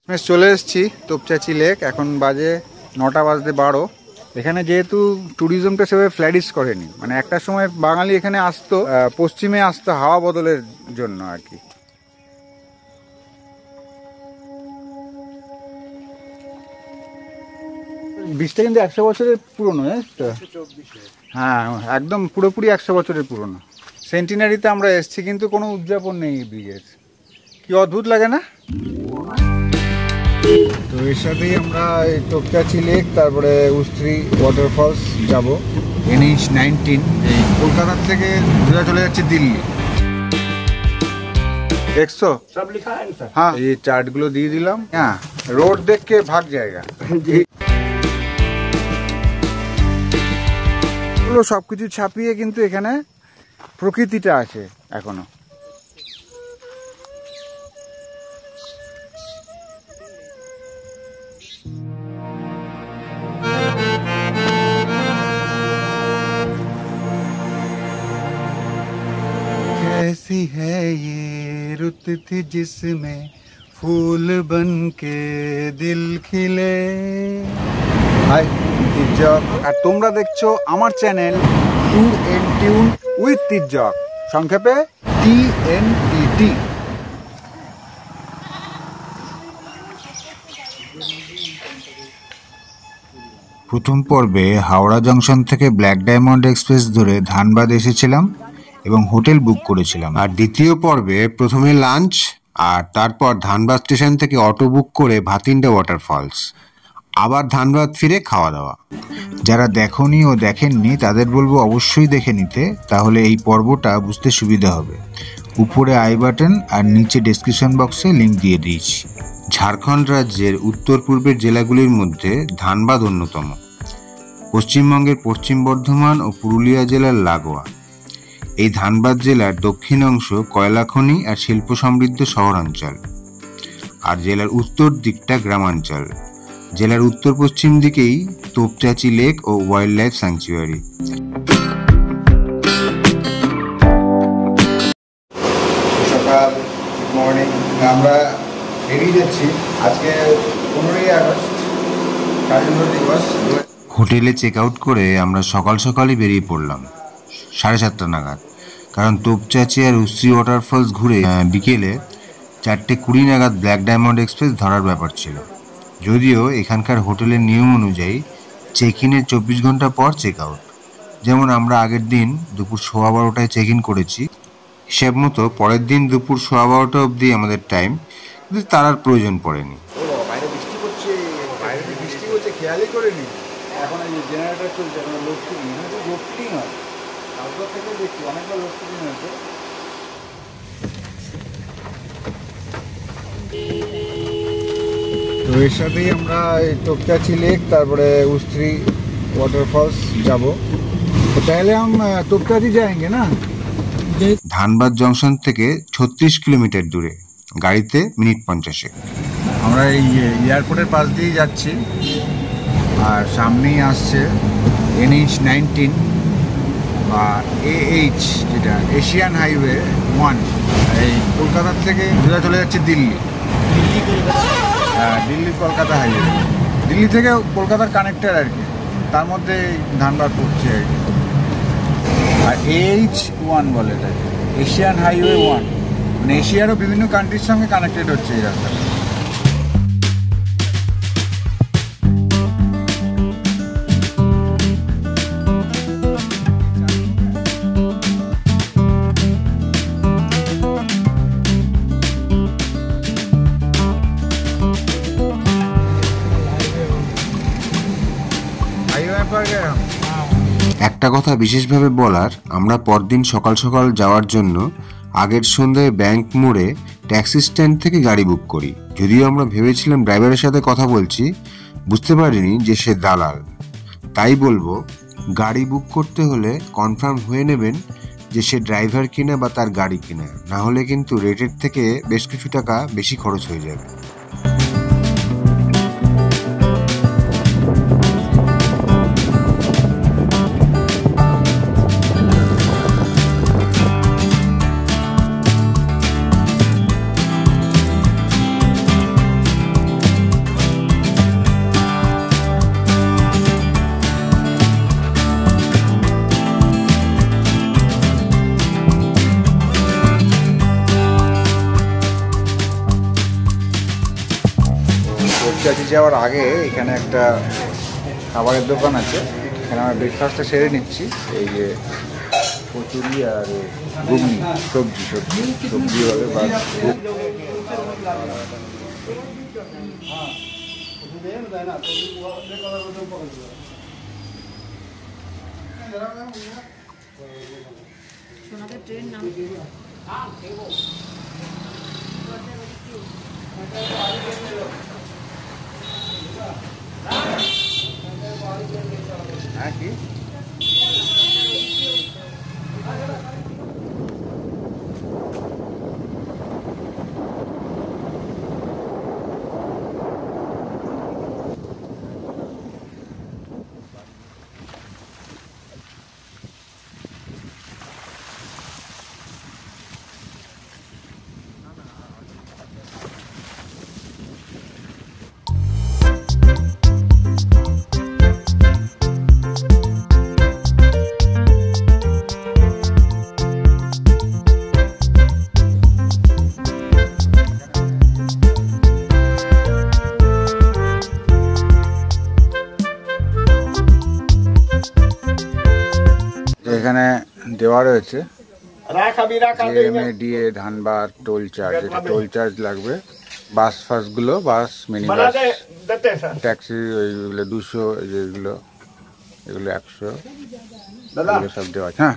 চলে এসেছি তোপচাঁচি লেক। এখন বাজে 9টা বাজতে 12। এখানে যেহেতু ট্যুরিজমটা সেভাবে ফ্ল্যারিশ করেনি, মানে একটা সময় বাঙালি এখানে আসতো, পশ্চিমে আসতো হাওয়া বদলের জন্য আর কি। বীজটা কিন্তু 100 বছরের পুরনো, জানিস তো? হ্যাঁ, একদম পুরোপুরি 100 বছরের পুরনো। সেন্টিনারিতে আমরা এসেছি, কিন্তু কোনো উদযাপন নেই এই ব্রিজের। কি অদ্ভুত লাগে না? তো এর সাথেই আমরা এই তোপচাঁচি লেক, তারপরে উস্ত্রি ওয়াটারফলস যাব। NH 19 এই কলকাতার থেকে সোজা চলে যাচ্ছে দিল্লি। দেখছো সব লেখা আছে। হ্যাঁ, এই চার্টগুলো দিয়ে দিলাম। হ্যাঁ, রোড দেখকে ভাগ জায়গা। সবকিছু ছাপিয়ে কিন্তু এখানে প্রকৃতিটা আছে এখনো। कैसी है ये रुत थी जिसमें फूल बन के दिल खिले। হাই তির্যক, আর তোমরা দেখছো আমার channel tour and tune with Tirjak, সংক্ষেপে TNTT। প্রথম পর্বে হাওড়া জংশন থেকে ব্ল্যাক ডায়মন্ড এক্সপ্রেস ধরে ধানবাদ এসেছিলাম এবং হোটেল বুক করেছিলাম। আর দ্বিতীয় পর্বে প্রথমে লাঞ্চ, আর তারপর ধানবাদ স্টেশন থেকে অটো বুক করে ভাতিন্ডা ওয়াটারফলস, আবার ধানবাদ ফিরে খাওয়া দাওয়া। যারা দেখোনি ও দেখেননি তাদের বলবো অবশ্যই দেখে নিতে, তাহলে এই পর্বটা বুঝতে সুবিধা হবে। উপরে আই বাটন আর নিচে ডেসক্রিপশন বক্সে লিঙ্ক দিয়ে দিয়েছি। ঝাড়খণ্ড রাজ্যের উত্তর পূর্বের জেলাগুলির মধ্যে ধানবাদ অন্যতম। পশ্চিমবঙ্গের পশ্চিম বর্ধমান ও পুরুলিয়া জেলার লাগোয়া এই ধানবাদ জেলার দক্ষিণ অংশ কয়লা খনি আর শিল্প সমৃদ্ধ শহরাঞ্চল, আর জেলার উত্তর দিকটা গ্রামাঞ্চল। জেলার উত্তর পশ্চিম দিকেই তোপচাঁচি লেক ও ওয়াইল্ড লাইফ স্যাংচুয়ারি। সকাল, গুড মর্নিং। আমরা বেরিয়ে যাচ্ছি আজকে 15ই আগস্ট, স্বাধীনতা দিবস। হোটেলে চেক আউট করে আমরা সকাল সকালই বেরিয়ে পড়লাম 7:30 নাগাদ, কারণ তোপচাঁচি আর উস্ত্রি ওয়াটারফলস ঘুরে বিকেলে 4:20 নাগাদ ব্ল্যাক ডায়মন্ড এক্সপ্রেস ধরার ব্যাপার ছিল। যদিও এখানকার হোটেলের নিয়ম অনুযায়ী চেক ইনের 24 ঘন্টা পর চেক আউট। যেমন আমরা আগের দিন দুপুর 12:15টায় চেক ইন করেছি, হিসেব মতো পরের দিন দুপুর 12:15 অবধি আমাদের টাইম, কিন্তু তার আর প্রয়োজন পড়েনি। বাইরে বৃষ্টি পড়ছে, বাইরে বৃষ্টি পড়ছে, খেয়ালই করিনি। এখন এই জেনারেটর চলছে, এখন লোডশেডিং, লোডশেডিং হয়। তারপর থেকে দেখছি অনেকবার লোডশেডিং হয়েছে। তো এর সাথেই আমরা এই তোপচাঁচি লেক, তারপরে উস্ত্রি ওয়াটারফলস যাব। তো তাহলে আমরা তোপচাঁচি যাएंगे না? ধানবাদ জংশন থেকে 36 কিলোমিটার দূরে, গাড়িতে মিনিট 50। আমরা এই এয়ারপোর্টের পাশ দিয়েই যাচ্ছি, আর সামনেই আসছে NH 19 বা AH, যেটা এশিয়ান হাইওয়ে 1। এই কলকাতার থেকে সোজা চলে যাচ্ছে দিল্লি। হ্যাঁ, দিল্লি কলকাতা হাইওয়ে, দিল্লি থেকে কলকাতার কানেক্টার আর কি, তার মধ্যে ধানবাদ পড়ছে আর কি। আর AH1 বলে এটাকে, এশিয়ান হাইওয়ে 1, মানে এশিয়ারও বিভিন্ন কান্ট্রির সঙ্গে কানেক্টেড হচ্ছে এই রাস্তাটা। একটা কথা বিশেষভাবে বলার, আমরা পরদিন সকাল সকাল যাওয়ার জন্য আগের সন্ধ্যায় ব্যাংক মোড়ে ট্যাক্সি স্ট্যান্ড থেকে গাড়ি বুক করি। যদিও আমরা ভেবেছিলাম ড্রাইভারের সাথে কথা বলছি, বুঝতে পারিনি যে সে দালাল। তাই বলবো, গাড়ি বুক করতে হলে কনফার্ম হয়ে নেবেন যে সে ড্রাইভার কিনা বা তার গাড়ি কিনা, না হলে কিন্তু রেটের থেকে বেশ কিছু টাকা বেশি খরচ হয়ে যাবে। তোপচাচি যাওয়ার আগে এখানে একটা খাবারের দোকান আছে, এখানে আমরা ব্রেকফাস্টটা সেরে নিচ্ছি। এই যে কচুরি আর ঘুগনি, সবজি হবে বা ট্রেন নাম হ্যাঁ কি এখানে দেওয়া রয়েছে DA ধানবাদ টোল চার্জ, এটা টোল চার্জ লাগবে। বাস ফাসগুলো, বাস মিনি বাস, ট্যাক্সি ওইগুলো 200, যেগুলো এগুলো 100, এগুলো সব দেওয়া আছে। হ্যাঁ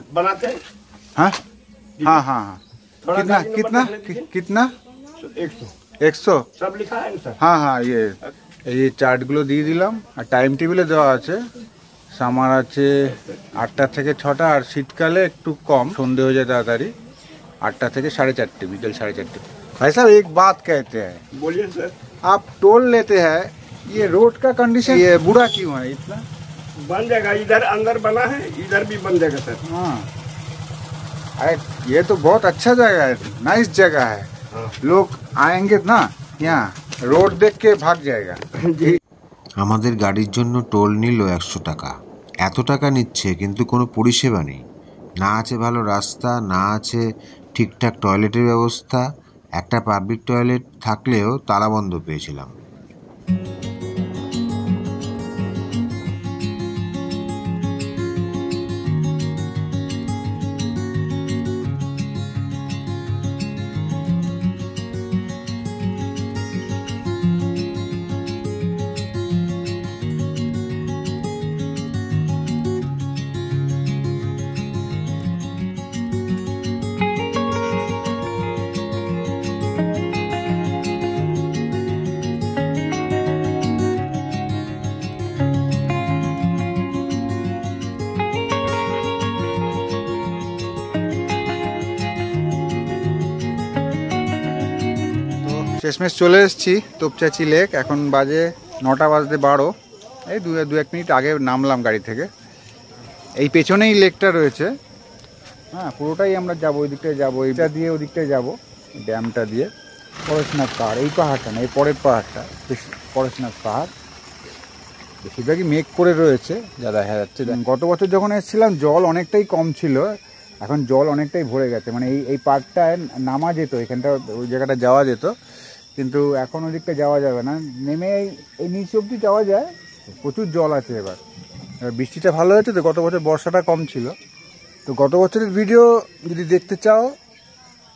हाँ हाँ हाँ हाँ कितना कितना कितना 100 सब लिखा है सर। हाँ हाँ এই চার্টগুলো দিয়ে দিলাম। আর টাইম টেবিলে দেওয়া আছে, সামার আছে 8টা থেকে 6টা, আর শীতকালে একটু কম, সন্ধে হয়ে যায় তাড়াতাড়ি, 8টা থেকে 4:30, বিকেল 4:30। भाई साहब एक बात कहते हैं, बोलिए सर। आप टोल लेते हैं, ये रोड का कंडीशन ये बुरा क्यों है इतना? बन जाएगा, इधर अंदर बना है, इधर भी बन जाएगा सर। हाँ, अरे ये तो बहुत अच्छा जगह है, नाइस जगह है। लोग आएंगे ना यहाँ, रोड देख के भाग जाएगा। আমাদের গাড়ির জন্য টোল নিল 100 টাকা। এত টাকা নিচ্ছে কিন্তু কোনো পরিষেবা নেই, না আছে ভালো রাস্তা, না আছে ঠিকঠাক টয়লেটের ব্যবস্থা। একটা পাবলিক টয়লেট থাকলেও তালাবন্ধ পেয়েছিলাম। শেষমেশ চলে এসেছি তোপচাচি লেক। এখন বাজে 9টা বাজতে 12, এই দু এক মিনিট আগে নামলাম গাড়ি থেকে। এই পেছনেই লেকটা রয়েছে। হ্যাঁ, পুরোটাই আমরা যাবো, ওই দিকটায় যাবো, এইটা দিয়ে ওই দিকটায় যাবো, ড্যামটা দিয়ে। পরেশনাথ পাহাড়, এই পাহাড়টা না, এই পরের পাহাড়টা পরেশনাথ পাহাড়। বেশিরভাগই মেঘ করে রয়েছে যা দেখা যাচ্ছে। গত বছর যখন এসেছিলাম জল অনেকটাই কম ছিল, এখন জল অনেকটাই ভরে গেছে। মানে এই পার্কটায় নামা যেত, এখানটা ওই জায়গাটা যাওয়া যেত, কিন্তু এখন ওই দিকটা যাওয়া যাবে না। নেমে এই নিচ অবধি যাওয়া যায়, প্রচুর জল আছে। এবার বৃষ্টিটা ভালো হয়েছে তো, গত বছর বর্ষাটা কম ছিল। তো গত বছরের ভিডিও যদি দেখতে চাও,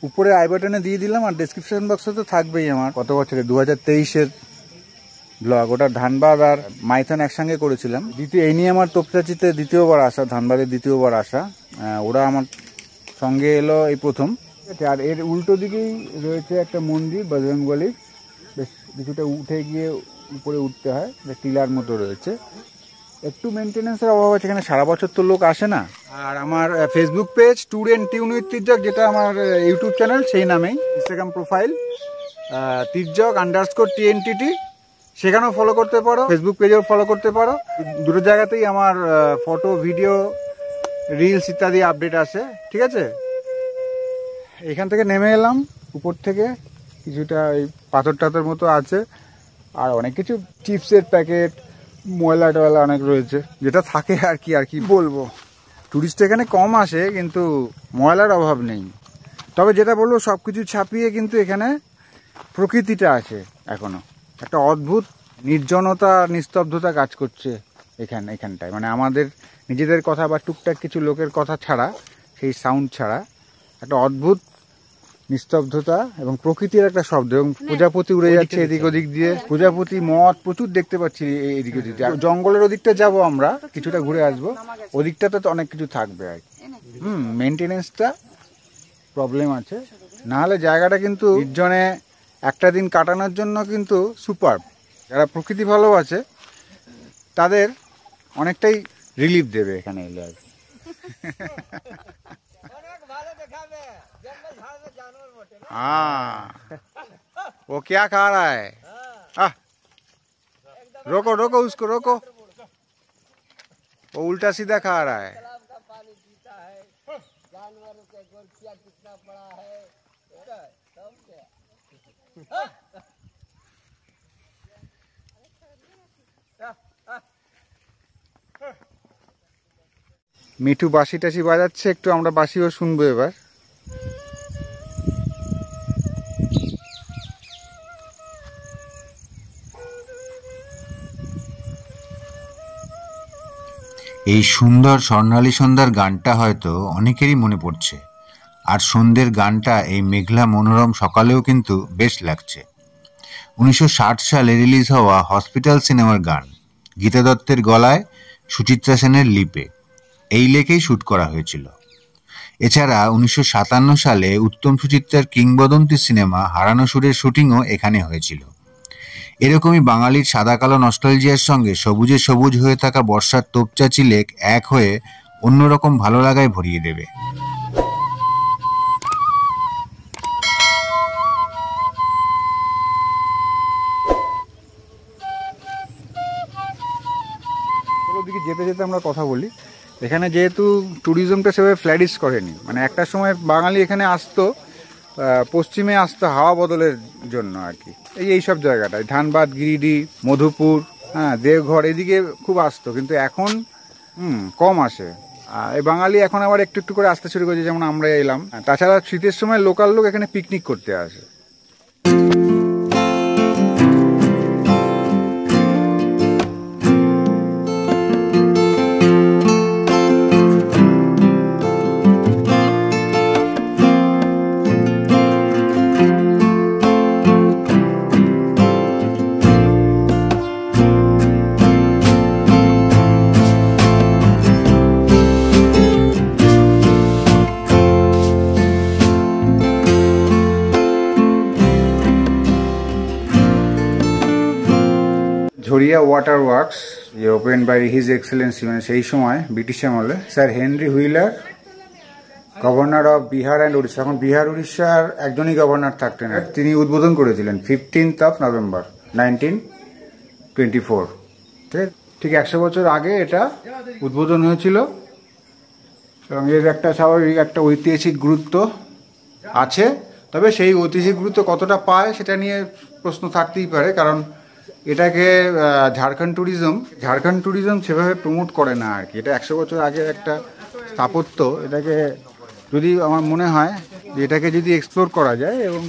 উপরে আই বাটনে দিয়ে দিলাম, আর ডেসক্রিপশন বক্সে তো থাকবেই আমার গত বছরের 2023-এর ব্লগ। ওটা ধানবাদ আর মাইথন একসঙ্গে করেছিলাম। এই নিয়ে আমার তোপচাচিতে দ্বিতীয়বার আসা, ধানবাদের দ্বিতীয়বার আসা। ওরা আমার সঙ্গে এলো এই প্রথম। আর এর উল্টো দিকেই রয়েছে একটা মন্দির বজরংবলীর, বেশ কিছুটা উঠে গিয়ে উপরে উঠতে হয়, টিলার মতো রয়েছে। একটু মেনটেন্যান্সের অভাব আছে এখানে, সারা বছর তো লোক আসে না। আর আমার Facebook page tour and tune with তির্যক, যেটা আমার ইউটিউব চ্যানেল সেই নামেই, ইনস্টাগ্রাম প্রোফাইল তির্যক_TNTT, সেখানেও ফলো করতে পারো, ফেসবুক পেজেও ফলো করতে পারো। দুটো জায়গাতেই আমার ফটো, ভিডিও, রিলস ইত্যাদি আপডেট আসে, ঠিক আছে। এখান থেকে নেমে এলাম উপর থেকে, কিছুটা এই পাথর টাথর মতো আছে, আর অনেক কিছু চিপসের প্যাকেট, ময়লা টয়লা অনেক রয়েছে, যেটা থাকে আর কি বলবো। টুরিস্ট এখানে কম আসে কিন্তু ময়লার অভাব নেই। তবে যেটা বলবো, সব কিছু ছাপিয়ে কিন্তু এখানে প্রকৃতিটা আছে এখনো, একটা অদ্ভুত নির্জনতা নিস্তব্ধতা কাজ করছে এখানটায়, মানে আমাদের নিজেদের কথা বা টুকটাক কিছু লোকের কথা ছাড়া, সেই সাউন্ড ছাড়া একটা অদ্ভুত নিস্তব্ধতা এবং প্রকৃতির একটা শব্দ, এবং প্রজাপতি উড়ে যাচ্ছে এদিক ওদিক দিয়ে, প্রজাপতি মদ প্রচুর দেখতে পাচ্ছি এদিক ওদিক দিয়ে। জঙ্গলের ওদিকটা যাব আমরা, কিছুটা ঘুরে আসবো, ওদিকটাতে তো অনেক কিছু থাকবে আর কি। মেনটেনেন্সটা প্রবলেম আছে, না হলে জায়গাটা কিন্তু নির্জনে একটা দিন কাটানোর জন্য কিন্তু সুপার। যারা প্রকৃতি ভালোবাসে তাদের অনেকটাই রিলিফ দেবে এখানে এলে আর কি। हाँ वो क्या खा रहा है? रोको रोको उसको, रोको, वो उल्टा सीधा खा रहा है। মিঠু বাঁশি টাশি বাজাচ্ছে, একটু আমরা বাঁশিও শুনবো এবার। এই সুন্দর স্বর্ণালী সন্ধ্যার গানটা হয়তো অনেকেরই মনে পড়ছে, আর সন্ধ্যের গানটা এই মেঘলা মনোরম সকালেও কিন্তু বেশ লাগছে। 1960 সালে রিলিজ হওয়া হসপিটাল সিনেমার গান, গীতা দত্তের গলায়, সুচিত্রা সেনের লিপে, এই লেকেই শ্যুট করা হয়েছিল। এছাড়া 1957 সালে উত্তম সুচিত্রার কিংবদন্তি সিনেমা হারানো সুরের শুটিংও এখানে হয়েছিল। এরকমই বাঙালির সাদা কালো নস্টালজিয়ার সঙ্গে সবুজে সবুজ হয়ে থাকা বর্ষার তোপচাচি লেক এক হয়ে অন্যরকম ভালো লাগায় ভরিয়ে দেবে। ওদিকে যেতে যেতে আমরা কথা বলি। এখানে যেহেতু ট্যুরিজমটা সেভাবে ফ্ল্যারিশ করেনি, মানে একটা সময় বাঙালি এখানে আসতো, পশ্চিমে আসতো হাওয়া বদলের জন্য আর কি। এইসব জায়গাটায় ধানবাদ, গিরিডি, মধুপুর, হ্যাঁ, দেওঘর, এদিকে খুব আসতো, কিন্তু এখন কম আসে। এই বাঙালি এখন আবার একটু একটু করে আসতে শুরু করেছে, যেমন আমরা এলাম। তাছাড়া শীতের সময় লোকাল লোক এখানে পিকনিক করতে আসে। Jharia water works open by his excellency, মানে সেই সময় ব্রিটিশ আমলে sir Henry Wheeler, governor of Bihar and Orissa, এখন বিহার উড়িষ্যার একজনই গভর্নর থাকতেন, তিনি উদ্বোধন করেছিলেন 15 নভেম্বর 1924। ঠিক 100 বছর আগে এটা উদ্বোধন হয়েছিল, এবং এর একটা স্বাভাবিক একটা ঐতিহাসিক গুরুত্ব আছে। তবে সেই ঐতিহাসিক গুরুত্ব কতটা পায় সেটা নিয়ে প্রশ্ন থাকতেই পারে, কারণ এটাকে ঝাড়খণ্ড ট্যুরিজম সেভাবে প্রমোট করে না আর কি। এটা 100 বছর আগের একটা স্থাপত্য, এটাকে যদি আমার মনে হয় যে এটাকে যদি এক্সপ্লোর করা যায় এবং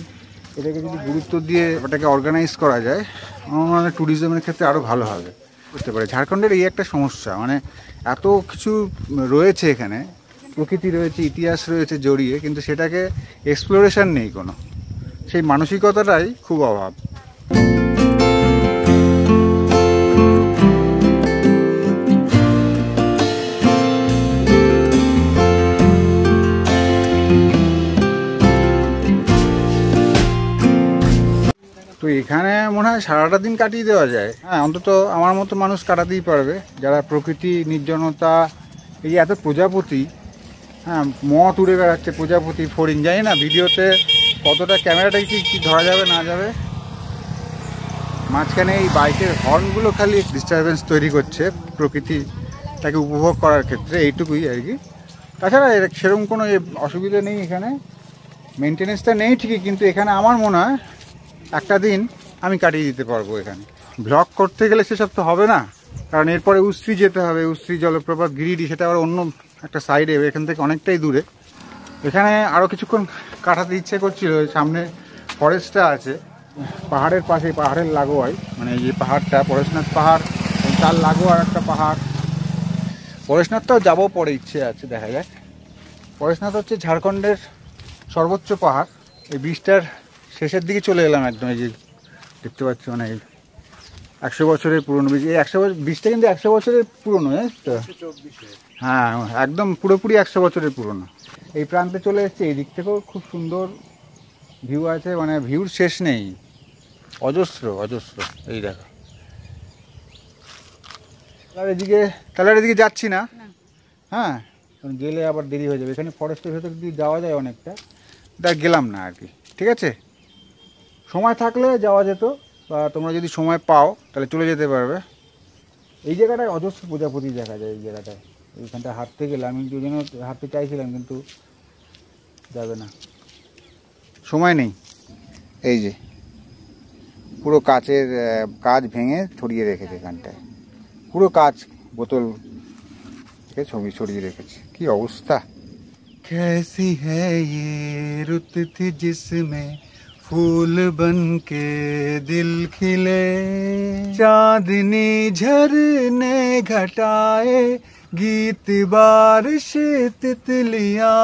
এটাকে যদি গুরুত্ব দিয়ে ওটাকে অর্গানাইজ করা যায়, আমার মনে হয় ট্যুরিজমের ক্ষেত্রে আরও ভালো হবে। করতে পারে। ঝাড়খণ্ডের এই একটা সমস্যা, মানে এত কিছু রয়েছে এখানে, প্রকৃতি রয়েছে, ইতিহাস রয়েছে জড়িয়ে, কিন্তু সেটাকে এক্সপ্লোরেশন নেই কোনো, সেই মানসিকতাটাই খুব অভাব। তো এখানে মনে হয় সারাটা দিন কাটিয়ে দেওয়া যায়, হ্যাঁ, অন্তত আমার মতো মানুষ কাটাতেই পারবে, যারা প্রকৃতি, নির্জনতা, এই এত প্রজাপতি, হ্যাঁ, মত উড়ে বেড়াচ্ছে, প্রজাপতি, ফড়িং, জানি না ভিডিওতে কতটা ক্যামেরাটাকে কি ধরা যাবে না যাবে। মাঝখানে এই বাইকের হর্নগুলো খালি ডিস্টারবেন্স তৈরি করছে প্রকৃতিটাকে উপভোগ করার ক্ষেত্রে, এইটুকুই আর কি। তাছাড়া সেরকম কোনো অসুবিধা নেই এখানে, মেনটেনেন্সটা নেই ঠিকই, কিন্তু এখানে আমার মনে হয় একটা দিন আমি কাটিয়ে দিতে পারবো এখানে। ব্লগ করতে গেলে সেসব তো হবে না, কারণ এরপরে উস্ত্রি যেতে হবে, উস্ত্রি জলপ্রপাত, গিরিডি, সেটা আবার অন্য একটা সাইডে, এখান থেকে অনেকটাই দূরে। এখানে আরও কিছুক্ষণ কাটাতে ইচ্ছে করছিল, সামনে ফরেস্টটা আছে, পাহাড়ের পাশে, পাহাড়ের লাগোয়ায়, মানে এই যে পাহাড়টা পরেশনাথ পাহাড়, তার লাগোয়া একটা পাহাড়। পরেশনাথটাও যাবো পরে, ইচ্ছে আছে, দেখা যাক। পরেশনাথ হচ্ছে ঝাড়খণ্ডের সর্বোচ্চ পাহাড়। এই ব্রিজটার শেষের দিকে চলে এলাম একদম। এই যে দেখতে পাচ্ছি, মানে 100 বছরের পুরনো ব্রিজ। এই 100 বছর ব্রিজটা কিন্তু 100 বছরের পুরনো, জানিস তো? হ্যাঁ, একদম পুরোপুরি 100 বছরের পুরনো। এই প্রান্তে চলে এসেছে। এই দিক থেকেও খুব সুন্দর ভিউ আছে, মানে ভিউর শেষ নেই, অজস্র অজস্র। এই দেখো, তাহলে আর এদিকে যাচ্ছি না। হ্যাঁ, গেলে আবার দেরি হয়ে যাবে। এখানে ফরেস্টের ভেতর দিয়ে যাওয়া যায় অনেকটা, দেখ গেলাম না আর কি। ঠিক আছে, সময় থাকলে যাওয়া যেত, বা তোমরা যদি সময় পাও তাহলে চলে যেতে পারবে। এই জায়গাটায় অজস্র প্রজাপতি দেখা যায়। এই জায়গাটায় এইখানটা হাঁটতে গেলে, আমি দুজনে হাঁটতে চাইছিলাম কিন্তু যাবে না, সময় নেই। এই যে পুরো কাচের কাঁচ ভেঙে ছড়িয়ে রেখেছে এখানটায়, পুরো কাঁচ বোতল থেকে ছবি ছড়িয়ে রেখেছে। কি অবস্থা! कैसी है ये रुत थी जिसमें फूल बन के दिल खिले, चांदनी झरने घटाए, गीत बारिश तितलियां।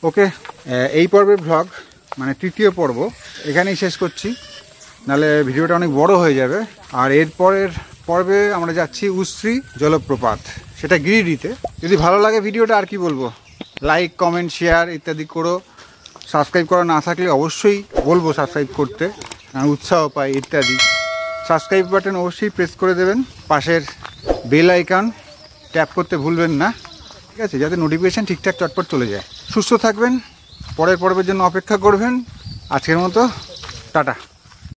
ওকে, এই পর্বের ব্লগ মানে তৃতীয় পর্ব এখানেই শেষ করছি, নাহলে ভিডিওটা অনেক বড় হয়ে যাবে। আর এরপরের পর্বে আমরা যাচ্ছি উশ্রী জলপ্রপাত, সেটা গিরিডিতে। যদি ভালো লাগে ভিডিওটা, আর কি বলবো, লাইক কমেন্ট শেয়ার ইত্যাদি করো। সাবস্ক্রাইব করা না থাকলে অবশ্যই বলবো সাবস্ক্রাইব করতে, উৎসাহ পাই ইত্যাদি। সাবস্ক্রাইব বাটন অবশ্যই প্রেস করে দেবেন, পাশের বেল আইকন ট্যাপ করতে ভুলবেন না, ঠিক আছে, যাতে নোটিফিকেশান ঠিকঠাক চটপট চলে যায়। সুস্থ থাকবেন, পরের পর্বের জন্য অপেক্ষা করবেন। আজকের মতো টাটা।